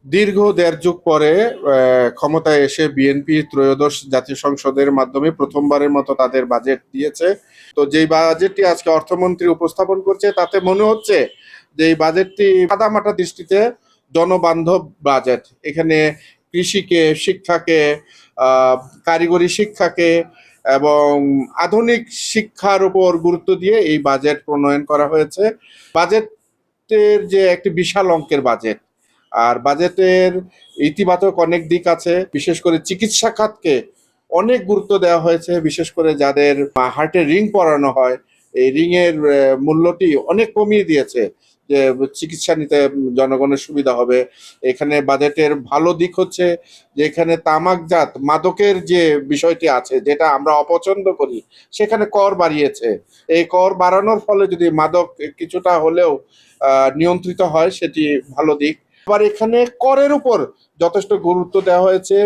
দীর্ঘ দেড় যুগ পরে ক্ষমতায় এসে বিএনপি ত্রয়োদশ জাতীয় সংসদের মাধ্যমে প্রথমবারের মতো তাদের বাজেট দিয়েছে। তো যেই বাজেটটি আজকে অর্থমন্ত্রী উপস্থাপন করছে তাতে মনে হচ্ছে যে এই বাজেটটি সাদামাটা দৃষ্টিতে জনবান্ধব বাজেট। এখানে কৃষিকে, শিক্ষাকে, কারিগরি শিক্ষাকে এবং আধুনিক শিক্ষার উপর গুরুত্ব দিয়ে এই বাজেট প্রণয়ন করা হয়েছে। বাজেটের যে একটি বিশাল অঙ্কের বাজেট, আর বাজেটের ইতিবাচক অনেক দিক আছে। বিশেষ করে চিকিৎসা খাতকে অনেক গুরুত্ব দেওয়া হয়েছে। বিশেষ করে যাদের হার্টে রিং পরানো হয়, এই রিং এর মূল্যটি অনেক কমিয়ে দিয়েছে, যে চিকিৎসা নিতে জনগণের সুবিধা হবে। এখানে বাজেটের ভালো দিক হচ্ছে যে এখানে তামাকজাত মাদকের যে বিষয়টি আছে, যেটা আমরা অপছন্দ করি, সেখানে কর বাড়িয়েছে। এই কর বাড়ানোর ফলে যদি মাদক কিছুটা হলেও নিয়ন্ত্রিত হয়, সেটি ভালো দিক। আবার এখানে করের উপর যথেষ্ট গুরুত্ব দেওয়া হয়েছে,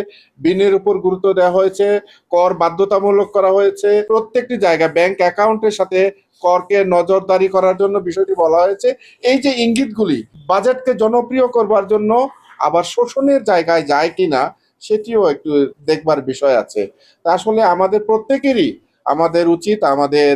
বিনের উপর গুরুত্ব দেওয়া হয়েছে, কর বাধ্যতামূলক করা হয়েছে। প্রত্যেকটি জায়গা ব্যাংক অ্যাকাউন্টের সাথে করকে নজরদারি করার জন্য বিষয়টি বলা হয়েছে। এই যে ইঙ্গিতগুলি বাজেটকে জনপ্রিয় করবার জন্য আবার শোষণের জায়গায় যায় কিনা, সেটিও একটু দেখবার বিষয় আছে। তা আসলে আমাদের প্রত্যেকেরই আমাদের উচিত আমাদের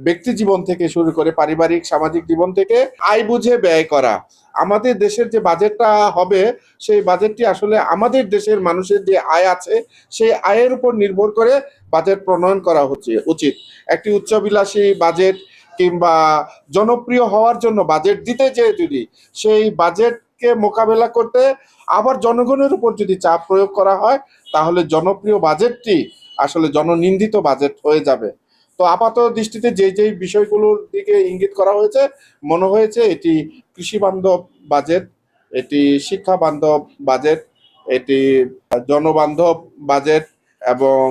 ব্যক্তি জীবন থেকে শুরু করে পারিবারিক সামাজিক জীবন থেকে আয় বুঝে ব্যয় করা। আমাদের দেশের যে বাজেটটা হবে, সেই বাজেটটি আসলে আমাদের দেশের মানুষের যে আয় আছে, সেই আয়ের উপর নির্ভর করে বাজেট প্রণয়ন করা হচ্ছে উচিত। একটি উচ্চাভিলাষী বাজেট কিংবা জনপ্রিয় হওয়ার জন্য বাজেট দিতে যেয়ে যদি সেই বাজেটকে মোকাবেলা করতে আবার জনগণের উপর যদি চাপ প্রয়োগ করা হয়, তাহলে জনপ্রিয় বাজেটটি আসলে জননিন্দিত বাজেট হয়ে যাবে। তো আপাত দৃষ্টিতে যে যেই বিষয়গুলোর দিকে ইঙ্গিত করা হয়েছে, মনে হয়েছে এটি কৃষি বান্ধব বাজেট, এটি শিক্ষা বান্ধব বাজেট, এটি জনবান্ধব বাজেট এবং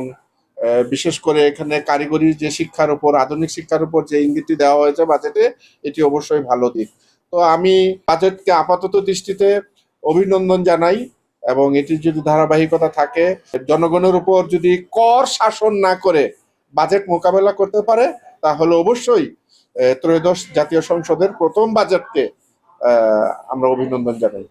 বিশেষ করে এখানে কারিগরি যে শিক্ষার উপর, আধুনিক শিক্ষার উপর যে ইঙ্গিতটি দেওয়া হয়েছে বাজেটে, এটি অবশ্যই ভালো দিক। তো আমি বাজেটকে আপাতত দৃষ্টিতে অভিনন্দন জানাই, এবং এটির যদি ধারাবাহিকতা থাকে, জনগণের উপর যদি কর শাসন না করে বাজেট মোকাবেলা করতে পারে, তাহলে অবশ্যই ত্রয়োদশ জাতীয় সংসদের প্রথম বাজেটকে আমরা অভিনন্দন জানাই।